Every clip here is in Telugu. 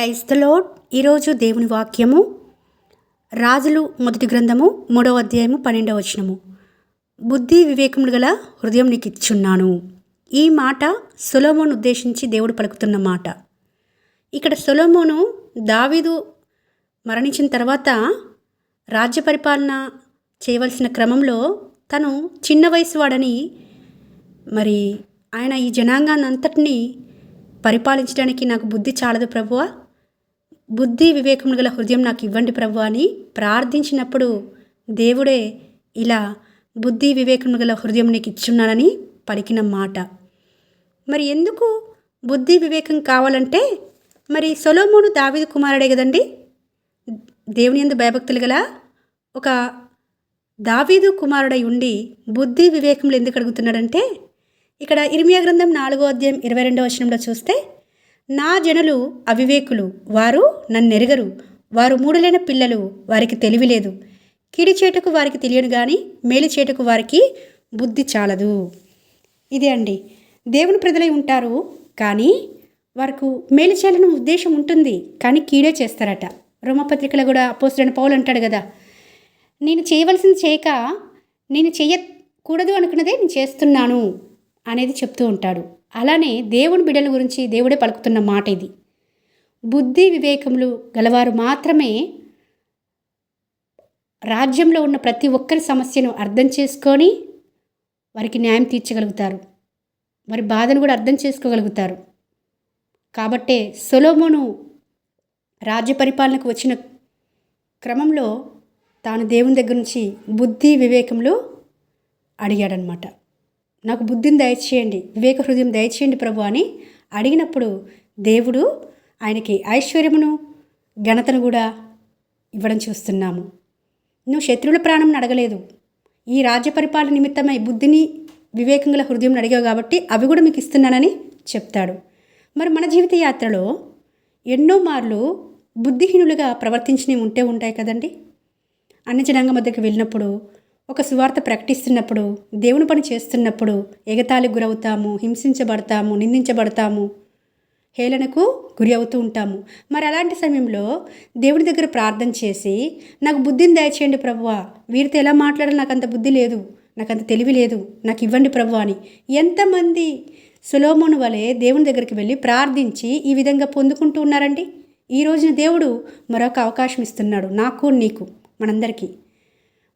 Praise the lord. ఈరోజు దేవుని వాక్యము రాజులు మొదటి గ్రంథము 3వ అధ్యాయము 12వ వచనము. బుద్ధి వివేకములు గల హృదయం నీకు ఇచ్చున్నాను. ఈ మాట సొలొమోను ఉద్దేశించి దేవుడు పలుకుతున్న మాట. ఇక్కడ సొలొమోను దావీదు మరణించిన తర్వాత రాజ్య పరిపాలన చేయవలసిన క్రమంలో తను చిన్న వయసు వాడని, మరి ఆయన ఈ జనాంగాన్ని అంతటినీ పరిపాలించడానికి నాకు బుద్ధి చాలదు ప్రభువా, బుద్ధి వివేకములు గల హృదయం నాకు ఇవ్వండి ప్రభువా అని ప్రార్థించినప్పుడు దేవుడే ఇలా బుద్ధి వివేకములు గల హృదయం నీకు ఇచ్చున్నానని పలికిన మాట. మరి ఎందుకు బుద్ధి వివేకం కావాలంటే, మరి సొలొమోను దావీదు కుమారుడే కదండి. దేవుని యందు భయభక్తులు గల ఒక దావీదు కుమారుడై ఉండి బుద్ధి వివేకములు ఎందుకు అడుగుతున్నాడంటే, ఇక్కడ ఇర్మియా గ్రంథం 4వ అధ్యాయం 22వ వచనంలో చూస్తే, నా జనులు అవివేకులు, వారు నన్నెరగరు, వారు మూడులైన పిల్లలు, వారికి తెలివి లేదు. కీడి చేటుకు వారికి తెలియను కానీ మేలు చేటుకు వారికి బుద్ధి చాలదు. ఇదే అండి, దేవుని ప్రజలై ఉంటారు కానీ వారికి మేలు చేయాలని ఉద్దేశం ఉంటుంది, కానీ కీడే చేస్తారట. రోమపత్రికలో కూడా అపోస్తలుడైన పౌలు అంటాడు కదా, నేను చేయవలసింది చేయక నేను చేయకూడదు అనుకున్నదే నేను చేస్తున్నాను అనేది చెప్తూ ఉంటాడు. అలానే దేవుని బిడ్డల గురించి దేవుడే పలుకుతున్న మాట ఇది. బుద్ధి వివేకములు గలవారు మాత్రమే రాజ్యంలో ఉన్న ప్రతి ఒక్కరి సమస్యను అర్థం చేసుకొని వారికి న్యాయం తీర్చగలుగుతారు, వారి బాధను కూడా అర్థం చేసుకోగలుగుతారు. కాబట్టే సొలొమోను రాజ్య పరిపాలనకు వచ్చిన క్రమంలో తాను దేవుని దగ్గర నుంచి బుద్ధి వివేకములు అడిగాడనమాట. నాకు బుద్ధిని దయచేయండి, వివేక హృదయం దయచేయండి ప్రభు అని అడిగినప్పుడు దేవుడు ఆయనకి ఐశ్వర్యమును ఘనతను కూడా ఇవ్వడం చూస్తున్నాము. నువ్వు శత్రువుల ప్రాణం అడగలేదు, ఈ రాజ్య పరిపాలన నిమిత్తమై బుద్ధిని వివేకం గల హృదయం అడిగావు కాబట్టి అవి కూడా మీకు ఇస్తున్నానని చెప్తాడు. మరి మన జీవిత యాత్రలో ఎన్నో మార్లు బుద్ధిహీనులుగా ప్రవర్తించినవి ఉంటాయి కదండి. అన్ని జనాంగం మధ్యకు వెళ్ళినప్పుడు, ఒక సువార్త ప్రకటిస్తున్నప్పుడు, దేవుని పని చేస్తున్నప్పుడు ఎగతాళికి గురవుతాము, హింసించబడతాము, నిందించబడతాము, హేళనకు గురి అవుతూ ఉంటాము. మరి అలాంటి సమయంలో దేవుని దగ్గర ప్రార్థన చేసి, నాకు బుద్ధిని దయచేయండి ప్రభువా, వీరితో ఎలా మాట్లాడాలి నాకు అంత బుద్ధి లేదు, నాకు అంత తెలివి లేదు, నాకు ఇవ్వండి ప్రభువా అని ఎంతమంది సొలొమోను వలె దేవుని దగ్గరికి వెళ్ళి ప్రార్థించి ఈ విధంగా పొందుకుంటూ ఉన్నారండి. ఈ రోజున దేవుడు మరొక అవకాశం ఇస్తున్నాడు, నాకు నీకు మనందరికీ.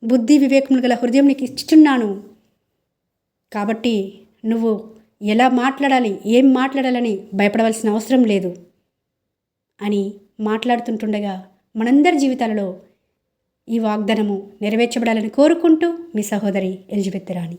బుద్ధి వివేకములు గల హృదయం నీకు ఇస్తున్నాను కాబట్టి నువ్వు ఎలా మాట్లాడాలి, ఏం మాట్లాడాలని భయపడవలసిన అవసరం లేదు అని మాట్లాడుతుంటుండగా మనందరి జీవితాలలో ఈ వాగ్దానము నెరవేర్చబడాలని కోరుకుంటూ మీ సహోదరి ఎలిజబెత్ రాణి.